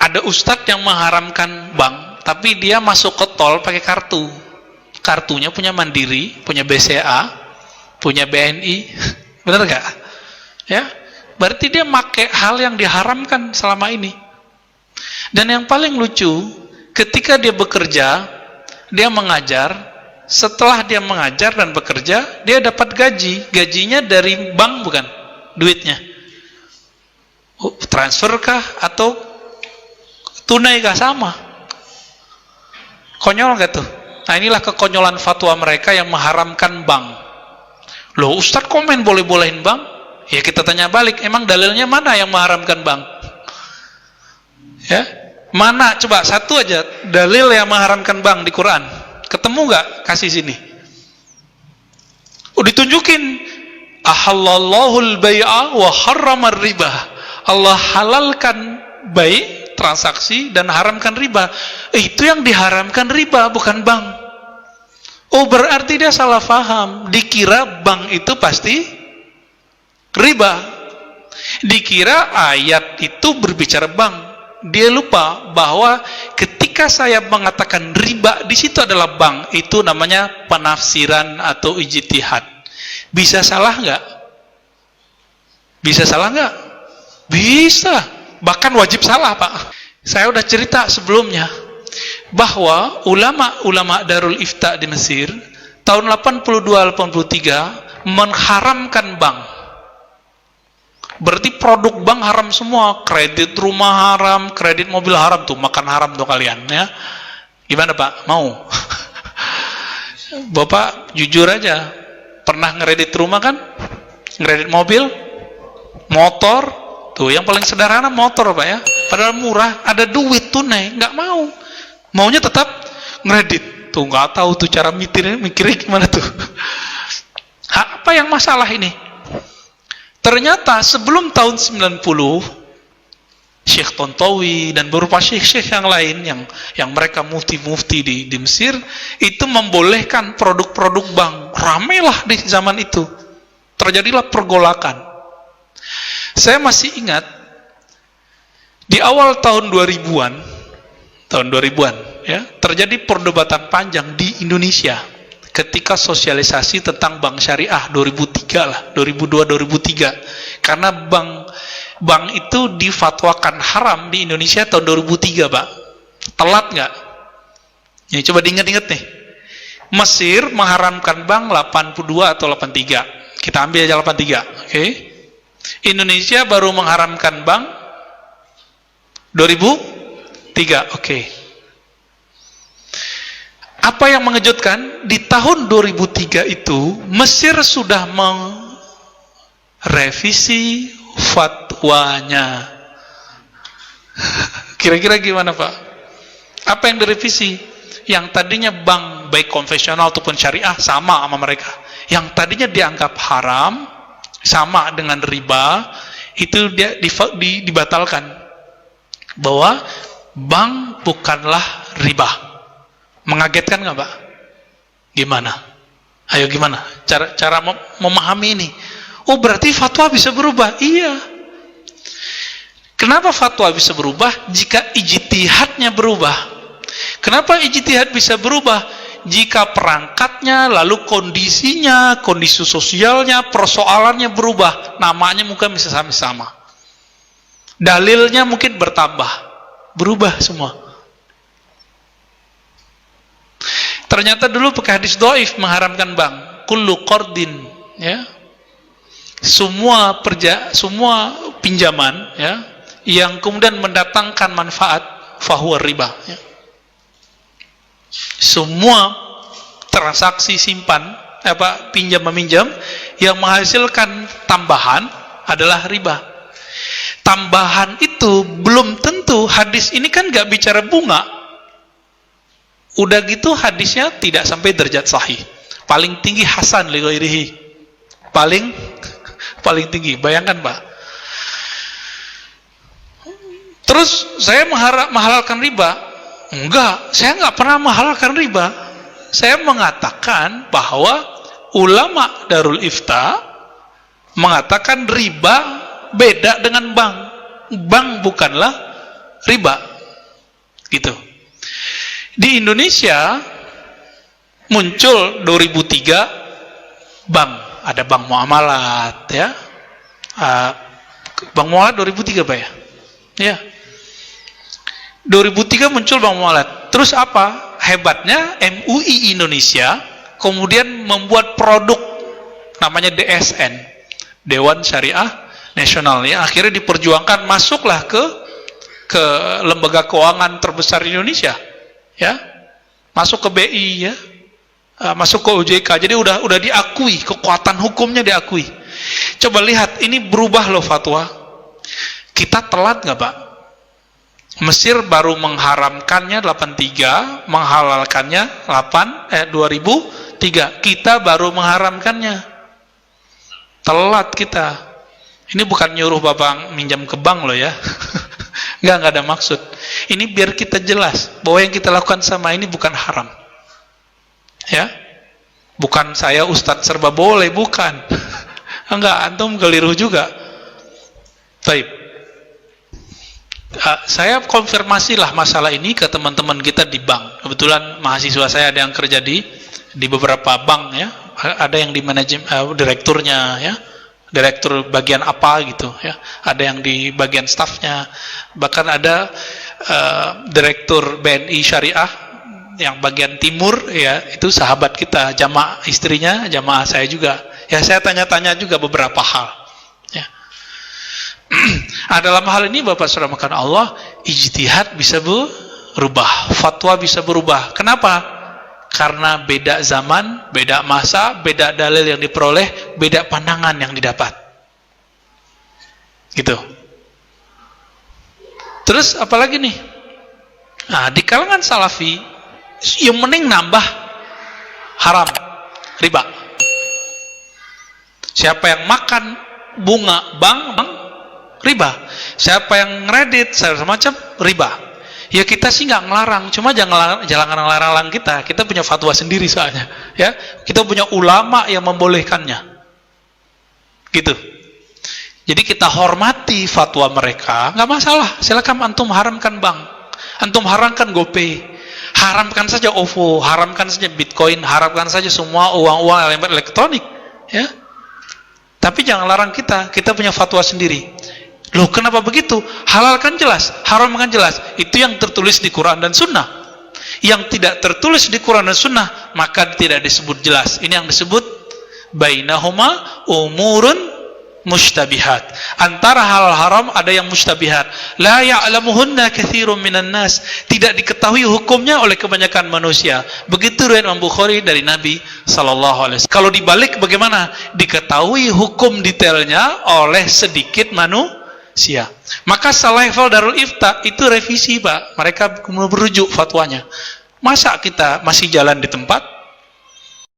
Ada ustadz yang mengharamkan bank, tapi dia masuk ke tol pakai kartu. Kartunya punya Mandiri, punya BCA, punya BNI. Benar nggak? Ya, berarti dia pakai hal yang diharamkan selama ini. Dan yang paling lucu, ketika dia bekerja, dia mengajar. Setelah dia mengajar dan bekerja, dia dapat gaji. Gajinya dari bank bukan? Duitnya. Transfer kah atau tunai kah? Sama. Konyol gak tuh? Nah, inilah kekonyolan fatwa mereka yang mengharamkan bank. Loh, Ustadz komen boleh-bolehin bank? Ya kita tanya balik, emang dalilnya mana yang mengharamkan bank? Ya, mana? Coba satu aja dalil yang mengharamkan bank di Quran. Ketemu gak? Kasih sini. Ditunjukin. Ahallallahul bai'a wa harramar riba. Allah halalkan bai, transaksi, dan haramkan riba. Itu yang diharamkan riba, bukan bank. Oh, berarti dia salah faham. Dikira bank itu pasti riba. Dikira ayat itu berbicara bank. Dia lupa bahwa ketika saya mengatakan riba, di situ adalah bank. Itu namanya penafsiran atau ijtihad. Bisa salah nggak? Bisa salah nggak? Bisa. Bahkan wajib salah, Pak. Saya udah cerita sebelumnya bahwa ulama Darul Ifta di Mesir tahun 82-83 mengharamkan bank. Berarti produk bank haram semua. Kredit rumah haram, kredit mobil haram. Tuh, makan haram tuh kalian ya. Gimana Pak? Mau? Bapak jujur aja, pernah ngeredit rumah kan? Ngeredit mobil? Motor? Tuh, yang paling sederhana motor Pak ya. Padahal murah, ada duit tunai, nggak mau. Maunya tetap ngeredit. Tuh, nggak tahu tuh cara mikirnya gimana tuh. Apa yang masalah ini? Ternyata sebelum tahun 90, Syekh Tontowi dan beberapa syekh-syekh yang lain yang mereka mufti-mufti di Mesir itu membolehkan produk-produk bank. Ramailah di zaman itu. Terjadilah pergolakan. Saya masih ingat di awal tahun 2000-an ya, terjadi perdebatan panjang di Indonesia ketika sosialisasi tentang bank syariah 2003 lah, 2002-2003. Karena bank itu difatwakan haram di Indonesia tahun 2003, Pak. Telat nggak? Ya, coba diingat-ingat nih. Mesir mengharamkan bank 82 atau 83. Kita ambil aja 83, oke? Indonesia baru mengharamkan bank 2003, oke. Apa yang mengejutkan, di tahun 2003 itu Mesir sudah merevisi fatwanya. Kira-kira gimana Pak? Apa yang direvisi? Yang tadinya bank baik konvensional ataupun syariah sama mereka. Yang tadinya dianggap haram, sama dengan riba, itu dia dibatalkan. Bahwa bank bukanlah riba. Mengagetkan nggak Pak? Gimana? Ayo gimana? Cara memahami ini. Oh, berarti fatwa bisa berubah? Iya. Kenapa fatwa bisa berubah? Jika ijtihadnya berubah. Kenapa ijtihad bisa berubah? Jika perangkatnya, lalu kondisinya, kondisi sosialnya, persoalannya berubah. Namanya mungkin bisa sama-sama. Dalilnya mungkin bertambah. Berubah semua. Ternyata dulu pakai hadis dhaif mengharamkan bank. Kullu qardin, ya. Semua pinjaman, ya, yang kemudian mendatangkan manfaat, fahuwa riba, ya. Semua transaksi pinjam meminjam yang menghasilkan tambahan adalah riba. Tambahan itu belum tentu, hadis ini kan nggak bicara bunga. Udah gitu hadisnya tidak sampai derajat sahih. Paling tinggi hasan li ghairihi. Paling tinggi. Bayangkan, Pak. Terus saya menghalalkan riba? Enggak, saya nggak pernah menghalalkan riba. Saya mengatakan bahwa ulama Darul Ifta mengatakan riba beda dengan bank. Bank bukanlah riba. Gitu. Di Indonesia muncul 2003 bank, ada bank muamalat ya. Bank muamalat 2003 Pak ya? Ya. 2003 muncul bank muamalat. Terus apa? Hebatnya MUI Indonesia kemudian membuat produk namanya DSN, Dewan Syariah Nasional ya. Akhirnya diperjuangkan, masuklah ke lembaga keuangan terbesar di Indonesia. Ya. Masuk ke BI ya. Masuk ke OJK. Jadi udah diakui, kekuatan hukumnya diakui. Coba lihat, ini berubah loh fatwa. Kita telat nggak Pak? Mesir baru mengharamkannya 83, menghalalkannya 2003. Kita baru mengharamkannya. Telat kita. Ini bukan nyuruh Bapak minjam ke bank loh ya. Nggak ada maksud. Ini biar kita jelas bahwa yang kita lakukan sama ini bukan haram. Ya. Bukan saya Ustadz serba boleh, bukan. Enggak, antum keliru juga. Baik. Saya konfirmasilah masalah ini ke teman-teman kita di bank. Kebetulan mahasiswa saya ada yang kerja di beberapa bank ya. Ada yang di manajemen direkturnya ya. Direktur bagian apa gitu ya. Ada yang di bagian stafnya. Bahkan ada direktur BNI Syariah yang bagian timur ya, itu sahabat kita, jamaah istrinya, jamaah saya juga. Ya saya tanya-tanya juga beberapa hal. Ya. Dalam hal ini Bapak Saudara makan Allah, ijtihad bisa berubah, fatwa bisa berubah. Kenapa? Karena beda zaman, beda masa, beda dalil yang diperoleh, beda pandangan yang didapat. Gitu. Terus apalagi nih? Nah, di kalangan Salafi yang mending nambah haram, riba. Siapa yang makan bunga bank, riba. Siapa yang ngredit semacam riba. Ya kita sih nggak ngelarang, cuma jangan ngelarang kita. Kita punya fatwa sendiri soalnya, ya. Kita punya ulama yang membolehkannya. Gitu. Jadi kita hormati fatwa mereka, nggak masalah. Silakan antum haramkan bank, antum haramkan GoPay, haramkan saja OVO, haramkan saja Bitcoin, haramkan saja semua uang-uang elektronik, ya. Tapi jangan larang kita punya fatwa sendiri. Loh, kenapa begitu? Halalkan jelas, haramkan jelas. Itu yang tertulis di Quran dan Sunnah. Yang tidak tertulis di Quran dan Sunnah, maka tidak disebut jelas. Ini yang disebut bainahuma umurun mustabihat. Antara halal haram ada yang mustabihat. La ya'lamuhunna katsirun minan nas. Tidak diketahui hukumnya oleh kebanyakan manusia. Begitu riwayat Imam Bukhari dari Nabi sallallahu alaihi wasallam. Kalau dibalik bagaimana? Diketahui hukum detailnya oleh sedikit manusia. Maka Salaifal Darul Ifta itu revisi, Pak. Mereka merujuk fatwanya. Masa kita masih jalan di tempat?